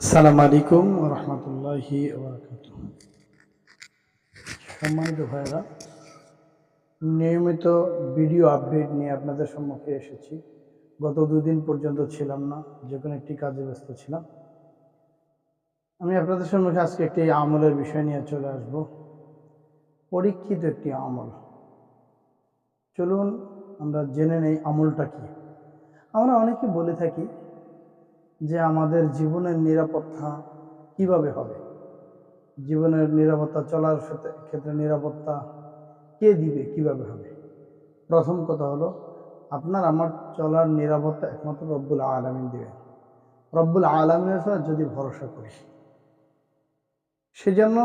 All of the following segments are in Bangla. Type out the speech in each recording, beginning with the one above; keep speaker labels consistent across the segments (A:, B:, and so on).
A: আসসালামু আলাইকুম রহমতুল্লাহি ওয়া সম্মানিত ভাইরা, নিয়মিত ভিডিও আপডেট নিয়ে আপনাদের সম্মুখে এসেছি। গত দুদিন পর্যন্ত ছিলাম না, যে কোনো একটি কাজে ব্যস্ত ছিলাম। আমি আপনাদের সম্মুখে আজকে একটি আমলের বিষয় নিয়ে চলে আসব। পরীক্ষিত একটি আমল। চলুন আমরা জেনে নেই আমলটা কি। আমরা অনেকে বলে থাকি যে আমাদের জীবনের নিরাপত্তা কিভাবে হবে, জীবনের নিরাপত্তা, চলার ক্ষেত্রে নিরাপত্তা কে দিবে, কিভাবে হবে। প্রথম কথা হলো, আপনার আমার চলার নিরাপত্তা একমাত্র রব্বুল আলামিন দিবেন। রব্বুল আলামিনের উপর যদি ভরসা করি, সেজন্য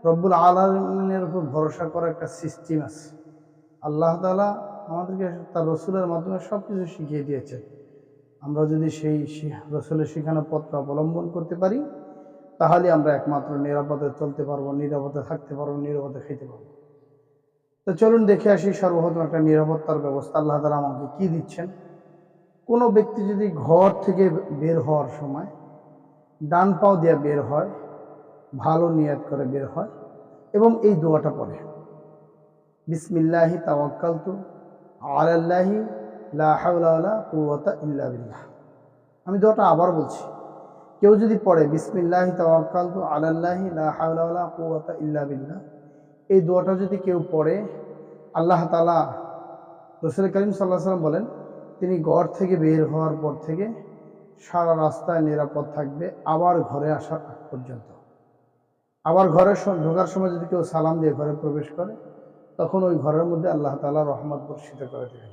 A: রব্বুল আলামিনের উপর ভরসা করার একটা সিস্টেম আছে। আল্লাহ তাআলা আমাদেরকে তার রসুলের মাধ্যমে সব কিছু শিখিয়ে দিয়েছেন। আমরা যদি সেই রসুলের শিখানো পথটা অবলম্বন করতে পারি, তাহলে আমরা একমাত্র নিরাপদে চলতে পারবো, নিরাপদে থাকতে পারবো, নিরাপদে খেতে পারবো। তো চলুন দেখে আসি সর্বপ্রথম একটা নিরাপত্তার ব্যবস্থা আল্লাহ তাআলা আমাকে কি দিচ্ছেন। কোনো ব্যক্তি যদি ঘর থেকে বের হওয়ার সময় ডান পাও দিয়ে বের হয়, ভালো নিয়াত করে বের হয় এবং এই দোয়াটা পড়ে, বিসমিল্লাহি তাওয়াক্কালতু আলাল্লাহি লা হাওলা ওয়ালা কুওয়াতা ইল্লা বিল্লাহ। আমি দোয়াটা আবার বলছি, কেউ যদি পড়ে বিসমিল্লাহি তাওয়াক্কালতু আলাল্লাহি লা হাওলা ওয়ালা কুওয়াতা ইল্লা বিল্লাহ, এই দোয়াটা যদি কেউ পড়ে, আল্লাহ তাআলা, রাসূল করিম সাল্লাল্লাহু আলাইহি ওয়াসাল্লাম বলেন, তিনি ঘর থেকে বের হওয়ার পর থেকে সারা রাস্তায় নিরাপদ থাকবে আবার ঘরে আসার আগ পর্যন্ত। আবার ঘরে ঢোকার সময় যদি কেউ সালাম দিয়ে ঘরে প্রবেশ করে, তখন ওই ঘরের মধ্যে আল্লাহ তাআলা রহমত বর্ষিত করে দেবেন।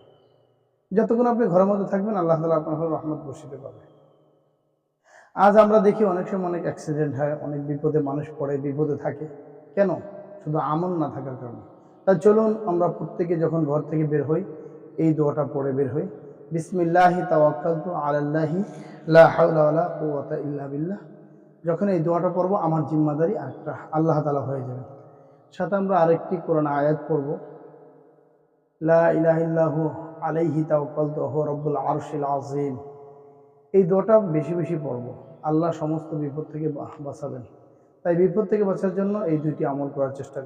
A: যতক্ষণ আপনি ঘরের মধ্যে থাকবেন, আল্লাহ তাআলা আপনার উপর রহমত বর্ষিত করবে। আজ আমরা দেখি অনেক সময় অনেক অ্যাক্সিডেন্ট হয়, অনেক বিপদে মানুষ পড়ে, বিপদে থাকে। কেন? শুধু আমল না থাকার কারণে। তাই চলুন আমরা প্রত্যেকে যখন ঘর থেকে বের হই, এই দোয়াটা পড়ে বের হই, বিসমিল্লাহি তাওয়াক্কালতু আলাল্লাহি লা হাওলা ওয়ালা কুওয়াতা ইল্লা বিল্লাহ। যখন এই দোয়াটা পড়বো, আমার জিম্মাদারি আরেকটা আল্লাহ তাআলা হয়ে যাবে। সাথে আমরা আরেকটি কোরআন আয়াত পড়ব, লা ইলাহা ইল্লাহু আলাইহি তাওয়াক্কালতু ওয়া হুয়া রাব্বুল আরশিল আযীম। এই দোয়াটা বেশি বেশি পড়ব, আল্লাহ সমস্ত বিপদ থেকে বাঁচাবেন। তাই বিপদ থেকে বাঁচার জন্য এই দুইটি আমল করার চেষ্টা